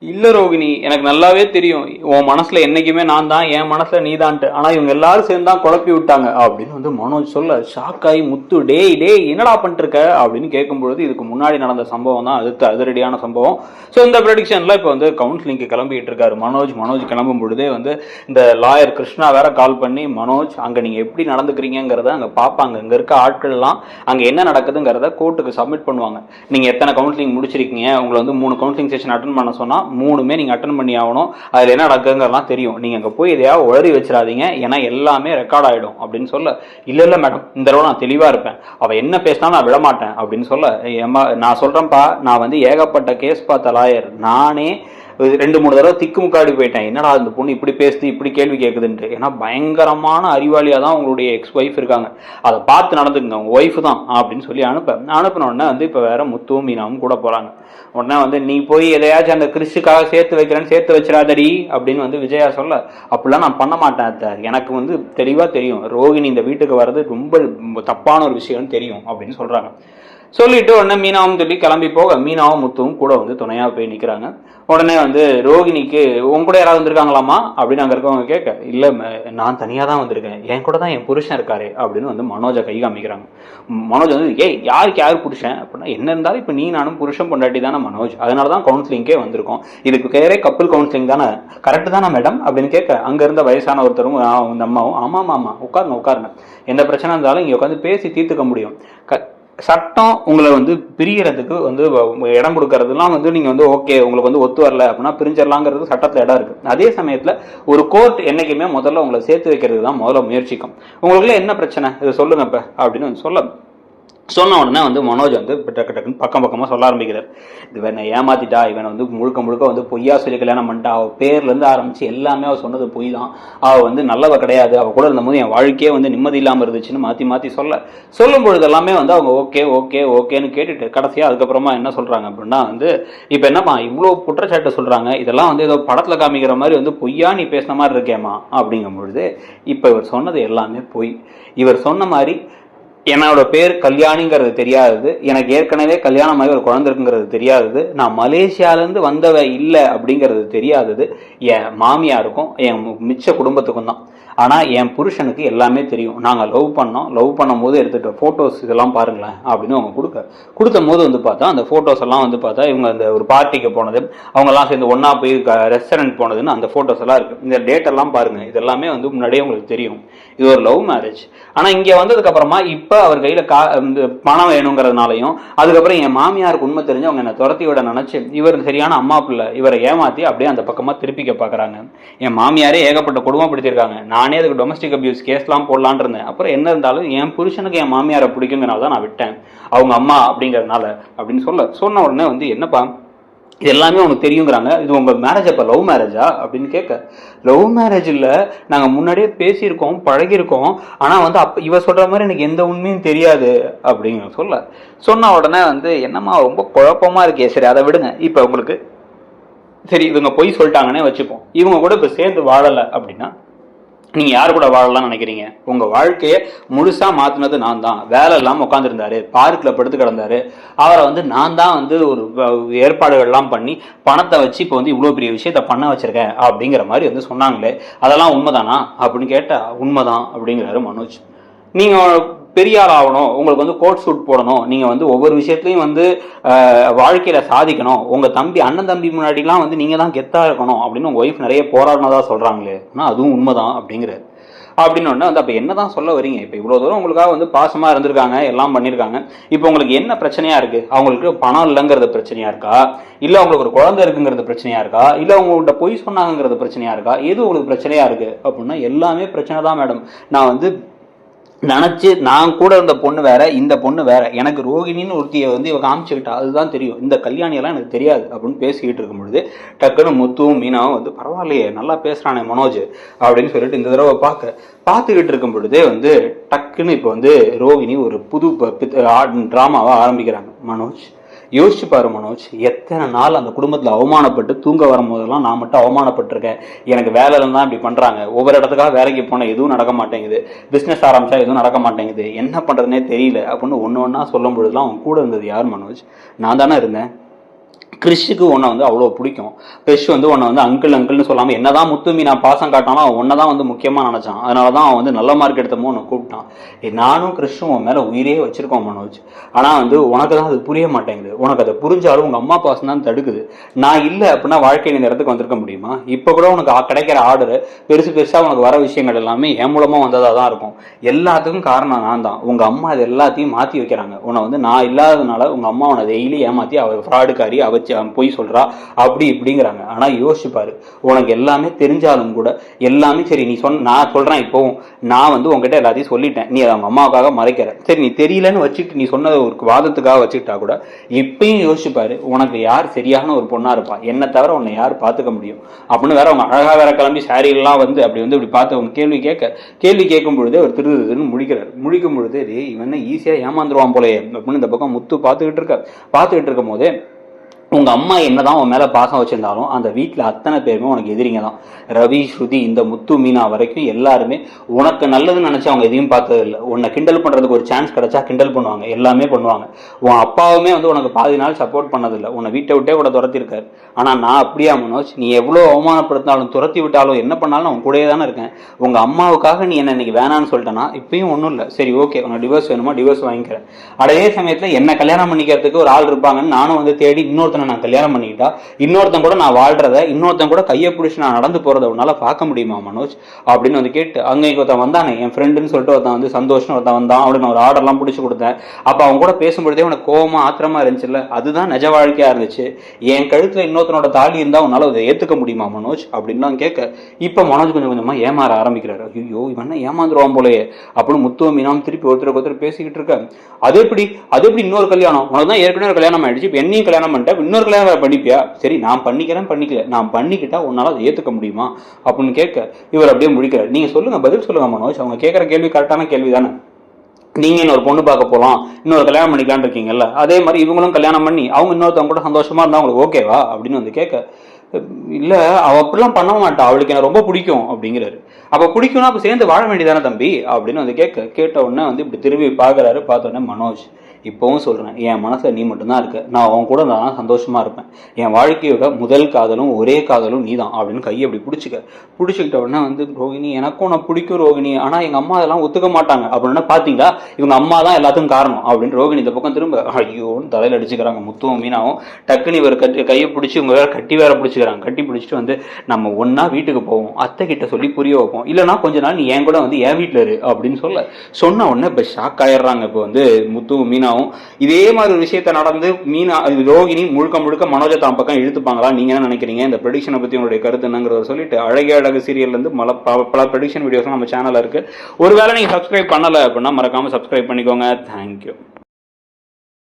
இல்ல ரோகிணி, எனக்கு நல்லாவே தெரியும் உன் மனசுல என்னைக்குமே நான் தான், என் மனசுல நீ தான்ட்டு. ஆனா இவங்க எல்லாரும் சேர்ந்து தான் குழப்பி விட்டாங்க அப்படின்னு வந்து மனோஜ் சொல்ல ஷாக் ஆகி முத்து டேய் டேய் என்னடா பண்ணிட்டு இருக்க அப்படின்னு கேட்கும்பொழுது இதுக்கு முன்னாடி நடந்த சம்பவம் தான் அடுத்து அதிரடியான சம்பவம். ஸோ இந்த ப்ரெடிக்ஷன்ல இப்போ வந்து கவுன்சிலிங்க்கு கிளம்பிட்டு இருக்காரு மனோஜ் கிளம்பும் பொழுதே வந்து இந்த லாயர் கிருஷ்ணா வேற கால் பண்ணி மனோஜ் அங்க நீங்க எப்படி நடந்துக்கிறீங்கிறத அங்க பார்ப்பாங்க, இங்க இருக்க ஆட்கள் எல்லாம் அங்க என்ன நடக்குதுங்கிறத கோர்ட்டுக்கு சப்மிட் பண்ணுவாங்க. நீங்க எத்தனை கவுன்சிலிங் முடிச்சிருக்கீங்க, உங்களை வந்து 3 கவுன்சிலிங் செஷன் அட்டன் பண்ண சொன்னா 3மே நீங்க அட்டன் பண்ணி ஆகணும், அதுல என்ன நடக்குங்கிறலாம் தெரியும், நீங்க அங்க போய் எதையாவது உளறி வச்சிடாதீங்க ஏன்னா எல்லாமே ரெக்கார்ட் ஆயிடும் அப்படின்னு சொல்ல. இல்ல மேடம் இந்த தடவை நான் தெளிவா இருப்பேன், அவ என்ன பேசினா நான் விடமாட்டேன் அப்படின்னு சொல்ல. நான் சொல்றேன்ப்பா, நான் வந்து ஏகப்பட்ட கேஸ் பார்த்த லாயர், நானே 2-3 தடவை திக்குமுக்காடி போயிட்டேன், என்னடா இந்த பொண்ணு இப்படி பேசுது இப்படி கேள்வி கேட்குதுன்ட்டு. ஏன்னா பயங்கரமான அறிவாளியா தான் உங்களுடைய எக்ஸ் ஒய்ஃப் இருக்காங்க, அதை பார்த்து நடந்துக்குங்க, உங்க ஒய்ஃப் தான் அப்படின்னு சொல்லி அனுப்பின உடனே வந்து இப்போ வேற முத்துவும் மீனாவும் கூட போறாங்க. உடனே வந்து நீ போய் எதையாச்சும் அந்த கிறிஸ்டுக்காக சேர்த்து வைக்கிறேன்னு சேர்த்து வச்சிடாதடி அப்படின்னு வந்து விஜயா சொல்ல. அப்படிலாம் நான் பண்ண மாட்டேன் அத்தை, எனக்கு வந்து தெளிவா தெரியும் ரோகிணி இந்த வீட்டுக்கு வர்றது ரொம்ப தப்பான ஒரு விஷயம்னு தெரியும் அப்படின்னு சொல்றாங்க. சொல்லிட்டு உடனே மீனாவும் சொல்லி கிளம்பி போக மீனாவும் முத்துவும் கூட வந்து துணையா போய் நிக்கிறாங்க. உடனே வந்து ரோகிணிக்கு உன் கூட யாராவது வந்திருக்காங்களாமா அப்படின்னு அங்க இருக்கவங்க கேட்க, இல்ல நான் தனியா தான் வந்திருக்கேன், என் கூட தான் என் புருஷன் இருக்காரு அப்படின்னு வந்து மனோஜை கை காமிக்கிறாங்க. மனோஜ் வந்து யாருக்கு யாரு புருஷன் அப்படின்னா, என்ன இருந்தாலும் இப்ப நீ நானும் புருஷன் பொண்டாட்டி தானே மனோஜ், அதனாலதான் கவுன்சிலிங்கே வந்திருக்கோம், இதுக்கு பேரே கப்பல் கவுன்சிலிங் தானே, கரெக்ட் தானே மேடம் அப்படின்னு கேட்க, அங்க இருந்த வயசான ஒருத்தரும் இந்த அம்மாவும் ஆமா உட்காருங்க, எந்த பிரச்சனை இருந்தாலும் இங்க உட்காந்து பேசி தீர்த்துக்க முடியும், சட்டம் உங்களை வந்து பிரியறதுக்கு வந்து இடம் கொடுக்கறதுலாம் வந்து நீங்க வந்து ஓகே உங்களுக்கு வந்து ஒத்து வரல அப்படின்னா பிரிஞ்சிடலாங்கிறது சட்டத்துல இடம் இருக்கு. அதே சமயத்துல ஒரு கோர்ட் என்னைக்குமே முதல்ல உங்களை சேர்த்து வைக்கிறதுக்கு தான் முதல்ல முயற்சிக்கும். உங்களுக்குள்ள என்ன பிரச்சனை இதை சொல்லுங்க இப்ப அப்படின்னு சொல்ல. சொன்ன உடனே வந்து மனோஜ் வந்து டக்குன்னு பக்கமா சொல்ல ஆரம்பிக்கிறார், இவனை ஏமாத்திட்டா, இவனை வந்து முழுக்க வந்து பொய்யா சொல்லி கல்யாணம் பண்ணிட்டா, அவ பேர்ல இருந்து ஆரம்பிச்சு எல்லாமே அவ சொன்னது பொய் தான், அவ வந்து நல்லவ கிடையாது, அவ கூட இருந்த போது என் வாழ்க்கையே வந்து நிம்மதி இல்லாம இருந்துச்சுன்னு மாத்தி சொல்லும் பொழுது எல்லாமே வந்து அவங்க ஓகேன்னு கேட்டுட்டு கடைசியா அதுக்கப்புறமா என்ன சொல்றாங்க அப்படின்னா வந்து, இப்ப என்னப்பா இவ்வளவு குற்றச்சாட்டு சொல்றாங்க, இதெல்லாம் வந்து ஏதோ படத்துல காமிக்கிற மாதிரி வந்து பொய்யா நீ பேசின மாதிரி இருக்கேமா அப்படிங்கும் பொழுது, இப்ப இவர் சொன்னது எல்லாமே பொய். இவர் சொன்ன மாதிரி என்னோட பேர் கல்யாணிங்கிறது தெரியாதது, எனக்கு ஏற்கனவே கல்யாணம் ஆகி ஒரு குழந்தை இருக்குங்கிறது தெரியாதது, நான் மலேசியாவிலேருந்து வந்தவ இல்லை அப்படிங்கிறது தெரியாதது என் மாமியாருக்கும் என் மிச்ச குடும்பத்துக்கும் தான். ஆனால் என் புருஷனுக்கு எல்லாமே தெரியும், நாங்கள் லவ் பண்ணும்போது எடுத்துகிட்ட ஃபோட்டோஸ் இதெல்லாம் பாருங்களேன் அப்படின்னு அவங்க கொடுத்த போது வந்து பார்த்தா அந்த ஃபோட்டோஸ் எல்லாம் வந்து பார்த்தா இவங்க அந்த ஒரு பார்ட்டிக்கு போனது, அவங்கெல்லாம் சேர்ந்து ஒன்றா போய் ரெஸ்டாரண்ட் போனதுன்னு அந்த ஃபோட்டோஸ் எல்லாம் இருக்குது. இந்த டேட் எல்லாம் பாருங்கள், இதெல்லாமே வந்து முன்னாடியே உங்களுக்கு தெரியும், இது ஒரு லவ் மேரேஜ். ஆனால் இங்கே வந்ததுக்கப்புறமா இப்போ அவர் கையில் பணம் வேணுங்கிறதுனாலையும் அதுக்கப்புறம் என் மாமியாருக்கு உண்மை தெரிஞ்சு அவங்க என்னை துரத்தி விட நினச்சி இவர் சரியான அம்மா பிள்ளை, இவரை ஏமாற்றி அப்படியே அந்த பக்கமாக திருப்பிக்க பார்க்குறாங்க. என் மாமியாரே ஏகப்பட்ட குடும்பப்படுத்தியிருக்காங்க, நானே அதுக்கு டொமஸ்டிக் அபியூஸ் கேஸ்லாம் போடலான் இருந்தேன், அப்புறம் என்ன இருந்தாலும் என் புருஷனுக்கு என் மாமியாரை பிடிக்குங்கிறனால தான் நான் விட்டேன், அவங்க அம்மா அப்படிங்கிறதுனால அப்படின்னு சொன்ன உடனே வந்து என்னப்பா இது எல்லாமே உனக்கு தெரியுங்கிறாங்க, இது உங்க மேரேஜ் அப்ப லவ் மேரேஜா அப்படின்னு கேட்க, லவ் மேரேஜ் இல்ல, நாங்க முன்னாடியே பேசியிருக்கோம் பழகிருக்கோம், ஆனா வந்து அப்ப இவ சொல்ற மாதிரி எனக்கு எந்த உண்மையும் தெரியாது அப்படிங்க சொன்ன உடனே வந்து என்னம்மா ரொம்ப குழப்பமா இருக்கே, சரி அதை விடுங்க, இப்ப உங்களுக்கு சரி இவங்க பொய் சொல்லிட்டாங்கன்னே வச்சுப்போம், இவங்க கூட இப்ப சேர்ந்து வாழல அப்படின்னா நீங்க யாரு கூட வாழலாம்னு நினைக்கிறீங்க? உங்க வாழ்க்கையை முழுசா மாத்தினது நான் தான். வேலை இல்லாம உட்காந்துருந்தாரு, பார்க்ல படுத்து கிடந்தாரு, அவரை வந்து நான் தான் வந்து ஒரு ஏற்பாடுகள் எல்லாம் பண்ணி பணத்தை வச்சு இப்ப வந்து இவ்வளவு பெரிய விஷயத்த பண்ண வச்சிருக்கேன் அப்படிங்கிற மாதிரி வந்து சொன்னாங்களே, அதெல்லாம் உண்மைதானா அப்படின்னு கேட்டா உண்மைதான் அப்படிங்கிறாரு மனோஜ். நீங்க பெரிய ஆள் ஆகணும், உங்களுக்கு வந்து கோட் சூட் போடணும், நீங்க வந்து ஒவ்வொரு விஷயத்துலையும் வந்து வாழ்க்கையில சாதிக்கணும், உங்க அண்ணன் தம்பி முன்னாடிலாம் வந்து நீங்க தான் கெத்தா இருக்கணும் அப்படின்னு உங்க ஒய்ஃப் நிறைய போராடினதா சொல்றாங்களே, ஆனா அதுவும் உண்மைதான் அப்படிங்கிறாரு. அப்படின்னு வந்து அப்ப என்னதான் சொல்ல வரீங்க? இப்ப இவ்வளவு தூரம் உங்களுக்காக வந்து பாசமா இருந்திருக்காங்க, எல்லாம் பண்ணிருக்காங்க, இப்ப உங்களுக்கு என்ன பிரச்சனையா இருக்கு? அவங்களுக்கு பணம் இல்லைங்கிறது பிரச்சனையா இருக்கா, இல்ல உங்களுக்கு ஒரு குழந்தை இருக்குங்கிறது பிரச்சனையா இருக்கா, இல்ல உங்கள்கிட்ட பொய் சொன்னாங்கிறது பிரச்சனையா இருக்கா, எது உங்களுக்கு பிரச்சனையா இருக்கு அப்படின்னா எல்லாமே பிரச்சனை தான் மேடம். நான் வந்து நினைச்சு நான் கூட இருந்த பொண்ணு வேற, இந்த பொண்ணு வேற, எனக்கு ரோகிணின்னு ஒருத்தியை வந்து இவ காமிச்சுக்கிட்டா அதுதான் தெரியும், இந்த கல்யாணியெல்லாம் எனக்கு தெரியாது அப்படின்னு பேசிக்கிட்டு இருக்கும் பொழுது டக்குன்னு முத்துவும் மீனாவும் வந்து பரவாயில்லையே நல்லா பேசுறானே மனோஜ் அப்படின்னு சொல்லிட்டு இந்த தடவை பார்த்துக்கிட்டு இருக்கும் பொழுதே வந்து டக்குன்னு இப்போ வந்து ரோகிணி ஒரு புது டிராமாவை ஆரம்பிக்கிறாங்க. மனோஜ் யோசிச்சு பாரு மனோஜ், எத்தனை நாள் அந்த குடும்பத்தில் அவமானப்பட்டு தூங்க வரும்போதெல்லாம் நான் மட்டும் அவமானப்பட்டிருக்கேன், எனக்கு வேலையில தான் இப்படி பண்றாங்க, ஒவ்வொரு இடத்துக்காக வேலைக்கு போனால் எதுவும் நடக்க மாட்டேங்குது, பிஸ்னஸ் ஆரம்பிச்சா எதுவும் நடக்க மாட்டேங்குது, என்ன பண்றதுனே தெரியல அப்படின்னு ஒன்று ஒன்றா சொல்லும் பொழுதுலாம் அவன் கூட இருந்தது யார் மனோஜ்? நான் தானே இருந்தேன். கிறிஷுக்கு உன்னை வந்து அவ்வளோ பிடிக்கும். கிறிஷ் வந்து உன்னை வந்து அங்கிள் அங்கிள்னு சொல்லாமல் என்னதான் முத்து மீனா பாசம் காட்டாலும் அவன் ஒன்றை தான் வந்து முக்கியமாக நினச்சான். அதனால தான் அவன் வந்து நல்ல மார்க் எடுத்தமோ உன்னை கூப்பிட்டான். நானும் கிறிஷும் உன் மேலே உயிரே வச்சிருக்கோம் மனோஜ். ஆனால் வந்து உனக்கு தான் அது புரிய மாட்டேங்குது. உனக்கு அதை புரிஞ்சாலும் உங்கள் அம்மா பாசம் தான் தடுக்குது. நான் இல்லை அப்படின்னா வாழ்க்கை இந்த இடத்துக்கு வந்திருக்க முடியுமா? இப்போ கூட உனக்கு கிடைக்கிற ஆர்டர் பெருசாக உனக்கு வர விஷயங்கள் எல்லாமே என் மூலமாக வந்ததாக தான் இருக்கும். எல்லாத்துக்கும் காரணம் நான் தான். உங்கள் அம்மா அது எல்லாத்தையும் மாற்றி வைக்கிறாங்க. உன்னை வந்து நான் இல்லாததுனால உங்கள் அம்மா உன்னை டெய்லி ஏமாற்றி அவள் ஃப்ராடுக்காரி அவச்சு போய் சொல்றா அப்படி இப்படிங்கிறாங்க. ஆனா யோசிப்பாரு, உனக்கு எல்லாமே தெரிஞ்சாலும் கூட எல்லாமே சரி நீ நான் சொல்றேன். இப்போ நான் வந்து உங்ககிட்ட எல்லாத்தையும் சொல்லிட்டேன், நீ அவங்க அம்மாவுக்காக மறைக்கிற. சரி நீ தெரியலன்னு வச்சுட்டு நீ சொன்னதை ஒரு வாதத்துக்காக வச்சுக்கிட்டா கூட இப்பயும் யோசிப்பாரு, உனக்கு யார் சரியான ஒரு பொண்ணா இருப்பா, என்ன தவிர உன்னை யார் பாத்துக்க முடியும் அப்படின்னு வேற அவங்க அழகா வேற கிளம்பி சாரி எல்லாம் வந்து அப்படி வந்து இப்படி பார்த்து அவங்க கேள்வி கேட்கும் பொழுது அவர் திருதுன்னு முழிக்கும் பொழுது இவன் ஈஸியா ஏமாந்துருவான் போலே அப்படின்னு இந்த பக்கம் முத்து பார்த்துக்கிட்டு இருக்கும் போதே உங்க அம்மா என்னதான் உன் மேல பாசம் வச்சிருந்தாலும் அந்த வீட்டுல அத்தனை பேருமே உனக்கு எதிரிங்க தான். ரவி, ஸ்ருதி, இந்த முத்து, மீனா வரைக்கும் எல்லாருமே உனக்கு நல்லதுன்னு நினைச்சு அவங்க எதையும் பார்த்தது இல்லை. உன்னை கிண்டல் பண்றதுக்கு ஒரு சான்ஸ் கிடைச்சா கிண்டல் பண்ணுவாங்க, எல்லாமே பண்ணுவாங்க. உன் அப்பாவுமே வந்து உனக்கு பாதி நாள் சப்போர்ட் பண்ணதில்லை, உன்னை வீட்டை விட்டே கூட துரத்திருக்காரு. ஆனா நான் அப்படியா மனோஜ், நீ எவ்வளவு அவமானப்படுத்தினாலும் துரத்தி விட்டாலும் என்ன பண்ணாலும் அவன் கூடயே தானே இருக்கேன். உங்க அம்மாவுக்காக நீ என்ன இன்னைக்கு வேணான்னு சொல்லிட்டேன்னா இப்பயும் ஒன்றும் இல்லை, சரி ஓகே உனக்கு டிவோர்ஸ் வேணுமா டிவோர்ஸ் வாங்கிக்கிறேன். அதே சமயத்துல என்ன கல்யாணம் பண்ணிக்கிறதுக்கு ஒரு ஆள் இருப்பாங்கன்னு நானும் வந்து தேடி இன்னொருத்தனை நான் கல்யாணம் பண்ணிக்கிட்டா இன்னொருத்தன் கூட நான் வாழ்றத, இன்னொருத்தன் கூட கையை பிடிச்சி நான் நடந்து போறத உன்னால பார்க்க முடியுமா மனோஜ் அப்படின்னு வந்து கேட்டு அங்க ஒருத்தன் வந்தானே என் ஃப்ரெண்டுன்னு சொல்லிட்டு ஒருத்தன் வந்து சந்தோஷம் ஒருத்தன் வந்தான். அவனுக்கு நான் ஒரு ஆர்டர்லாம் பிடிச்சி கொடுத்தேன். அப்ப அவங்க கூட பேசும்பொழுதே உனக்கு கோவமா ஆத்திரமா இருந்துச்சுல்ல, அதுதான் நிஜ வாழ்க்கையா இருந்துச்சு. என் கழுத்துல இன்னொருத்தனோட தாலி இருந்தா உன்னால அதை ஏத்துக்க முடியுமா மனோஜ் அப்படின்னு கேட்க இப்ப மனோஜ் கொஞ்சம் கொஞ்சமா ஏமாற ஆரம்பிக்கிறாரு. ஐயோ இவன் ஏமாந்துருவான் போலயே அப்படின்னு முத்துவ மீனாவும் திருப்பி ஒருத்தருக்கு பேசிக்கிட்டு இருக்க. அது எப்படி இன்னொரு கல்யாணம், உனக்கு தான் ஏற்கனவே கல்யாணம் ஆயிடுச்சு, இப்ப என்னையும் கல்யாணம் பண்ணிட்டேன், இன்னொரு கல்யாணம் பண்ணிப்பியா? சரி நான் பண்ணிக்கல, நான் பண்ணிக்கிட்டா உன்னால அதை ஏத்துக்க முடியுமா அப்படின்னு கேட்க இவர் அப்படியே முடிக்கிறார். நீங்க சொல்லுங்க, பதில் சொல்லுங்க மனோஜ், அவங்க கேட்கிற கேள்வி கரெக்டான கேள்வி தானே. நீங்க இன்னொரு பொண்ணு பார்க்க போலாம், இன்னொரு கல்யாணம் பண்ணிக்கலான்னு இருக்கீங்கல்ல, அதே மாதிரி இவங்களும் கல்யாணம் பண்ணி அவங்க இன்னொருத்தவங்க கூட சந்தோஷமா இருந்தா அவங்களுக்கு ஓகேவா அப்படின்னு வந்து கேட்க இல்ல அவ அப்படிலாம் பண்ண மாட்டா, அவளுக்கு எனக்கு ரொம்ப பிடிக்கும் அப்படிங்கிறாரு. அப்ப பிடிக்கும்னா அப்ப சேர்ந்து வாழ வேண்டியதானே தம்பி அப்படின்னு வந்து கேட்ட உடனே வந்து இப்படி திரும்பி பாக்குறாரு. பார்த்த உடனே மனோஜ் இப்பவும் சொல்றேன், என் மனசுல நீ மட்டும்தான் இருக்க, நான் அவன் கூட நான் சந்தோஷமா இருப்பேன், என் வாழ்க்கையோட முதல் காதலும் ஒரே காதலும் நீ தான் அப்படின்னு கையை அப்படி பிடிச்சிக்கிட்ட உடனே வந்து ரோகிணி எனக்கும் நான் பிடிக்கும் ரோகிணி, ஆனா எங்க அம்மா அதெல்லாம் ஒத்துக்க மாட்டாங்க அப்படின்னா பாத்தீங்களா இவங்க அம்மா தான் எல்லாத்துக்கும் காரணம் அப்படின்னு ரோகிணி இந்த பக்கம் திரும்ப ஐயோன்னு தலையில அடிச்சுக்கிறாங்க. முத்துவும் மீனாவும் டக்குன்னு இவர் கையை பிடிச்சி இவங்க வேற கட்டி வேற பிடிச்சிக்கிறாங்க. கட்டி பிடிச்சிட்டு வந்து நம்ம ஒன்னா வீட்டுக்கு போவோம், அத்தை கிட்ட சொல்லி புரிய வைப்போம், இல்லைன்னா கொஞ்ச நாள் நீ என் கூட வந்து என் வீட்டுல இரு அப்படின்னு சொன்ன உடனே இப்ப ஷாக் ஆயிடுறாங்க. இப்ப வந்து முத்துவும் மீனா இதே மாதிரி ஒரு விஷயத்த நடந்து மீனா ரோகிணி முழுக்க மனோஜை தான் பக்கம் இழுத்துப்பாங்களா, நீங்க என்ன நினைக்கிறீங்க, இந்த ப்ரெடிக்ஷனை பத்தி உங்களுடைய கருத்து என்னங்கிறத சொல்லிட்டு அழகு சீரியல்ல இருந்து பல ப்ரெடிக்ஷன் வீடியோஸ் நம்ம சேனல்ல இருக்கு. ஒருவேளை நீங்க சப்ஸ்கிரைப் பண்ணல அப்படின்னா மறக்காம சப்ஸ்கிரைப் பண்ணிக்கோங்க. தேங்க்யூ.